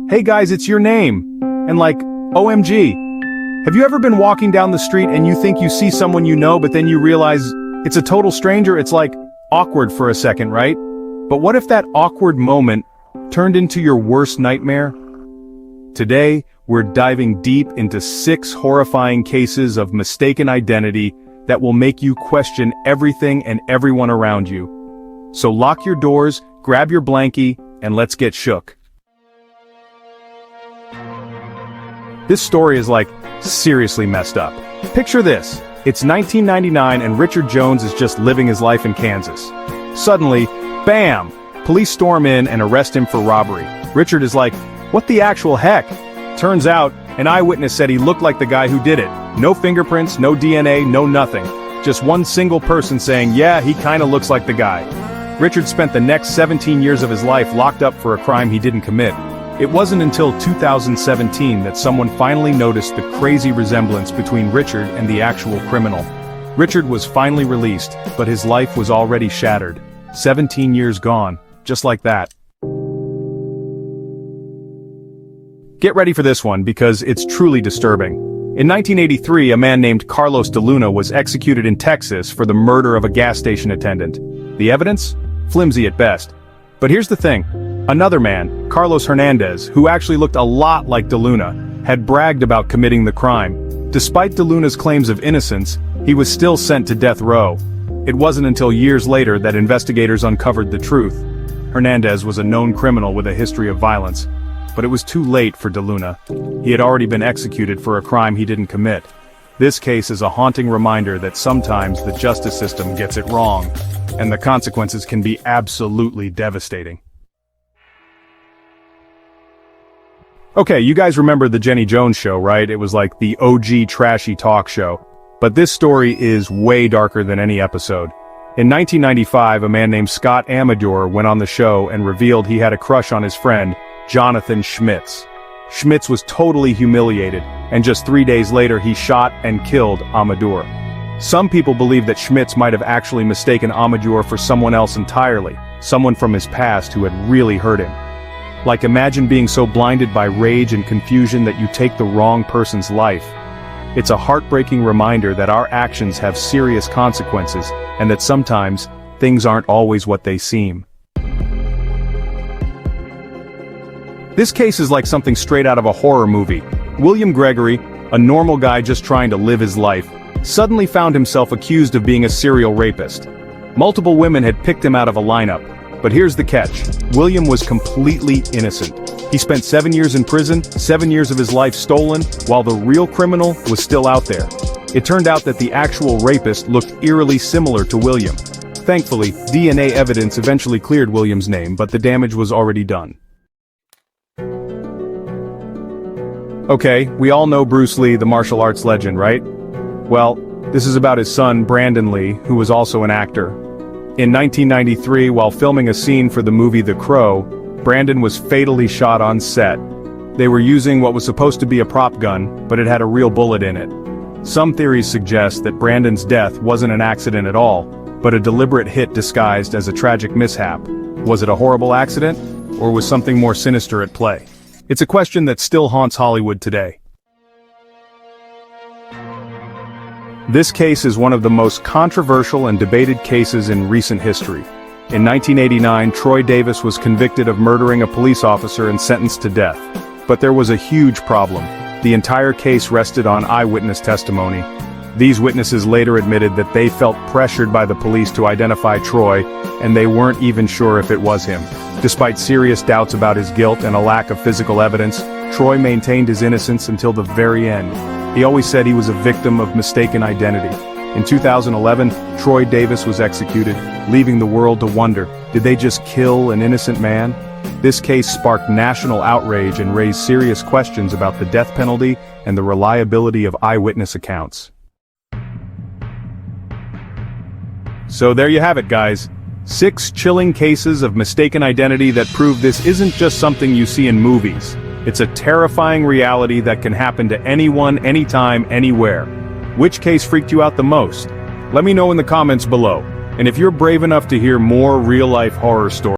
"Hey guys, it's your name." And like, OMG. Have you ever been walking down the street and you think you see someone you know, but then you realize it's a total stranger? It's like, awkward for a second, right? But what if that awkward moment turned into your worst nightmare? Today, we're diving deep into 6 horrifying cases of mistaken identity that will make you question everything and everyone around you. So lock your doors, grab your blankie, and let's get shook. This story is like, seriously messed up. Picture this. It's 1999 and Richard Jones is just living his life in Kansas. Suddenly, bam! Police storm in and arrest him for robbery. Richard is like, what the actual heck? Turns out, an eyewitness said he looked like the guy who did it. No fingerprints, no DNA, no nothing. Just one single person saying, yeah, he kinda looks like the guy. Richard spent the next 17 years of his life locked up for a crime he didn't commit. It wasn't until 2017 that someone finally noticed the crazy resemblance between Richard and the actual criminal. Richard was finally released, but his life was already shattered. 17 years gone, just like that. Get ready for this one because it's truly disturbing. In 1983, a man named Carlos de Luna was executed in Texas for the murder of a gas station attendant. The evidence? Flimsy at best. But here's the thing. Another man, Carlos Hernandez, who actually looked a lot like de Luna, had bragged about committing the crime. Despite de Luna's claims of innocence, he was still sent to death row. It wasn't until years later that investigators uncovered the truth. Hernandez was a known criminal with a history of violence. But it was too late for de Luna. He had already been executed for a crime he didn't commit. This case is a haunting reminder that sometimes the justice system gets it wrong, and the consequences can be absolutely devastating. Okay, you guys remember the Jenny Jones show, right? It was like the OG trashy talk show. But this story is way darker than any episode. In 1995, a man named Scott Amador went on the show and revealed he had a crush on his friend, Jonathan Schmitz. Schmitz was totally humiliated, and just 3 days later he shot and killed Amador. Some people believe that Schmitz might have actually mistaken Amador for someone else entirely, someone from his past who had really hurt him. Like, imagine being so blinded by rage and confusion that you take the wrong person's life. It's a heartbreaking reminder that our actions have serious consequences, and that sometimes, things aren't always what they seem. This case is like something straight out of a horror movie. William Gregory, a normal guy just trying to live his life, suddenly found himself accused of being a serial rapist. Multiple women had picked him out of a lineup. But here's the catch. William was completely innocent. He spent 7 years in prison, 7 years of his life stolen, while the real criminal was still out there. It turned out that the actual rapist looked eerily similar to William. Thankfully, DNA evidence eventually cleared William's name, but the damage was already done. Okay, we all know Bruce Lee, the martial arts legend, right? Well, this is about his son, Brandon Lee, who was also an actor. In 1993, while filming a scene for the movie The Crow, Brandon was fatally shot on set. They were using what was supposed to be a prop gun, but it had a real bullet in it. Some theories suggest that Brandon's death wasn't an accident at all, but a deliberate hit disguised as a tragic mishap. Was it a horrible accident, or was something more sinister at play? It's a question that still haunts Hollywood today. This case is one of the most controversial and debated cases in recent history. In 1989, Troy Davis was convicted of murdering a police officer and sentenced to death. But there was a huge problem. The entire case rested on eyewitness testimony. These witnesses later admitted that they felt pressured by the police to identify Troy, and they weren't even sure if it was him. Despite serious doubts about his guilt and a lack of physical evidence, Troy maintained his innocence until the very end. He always said he was a victim of mistaken identity. In 2011, Troy Davis was executed, leaving the world to wonder, did they just kill an innocent man? This case sparked national outrage and raised serious questions about the death penalty and the reliability of eyewitness accounts. So there you have it, guys. 6 chilling cases of mistaken identity that prove this isn't just something you see in movies. It's a terrifying reality that can happen to anyone, anytime, anywhere. Which case freaked you out the most? Let me know in the comments below. And if you're brave enough to hear more real-life horror stories,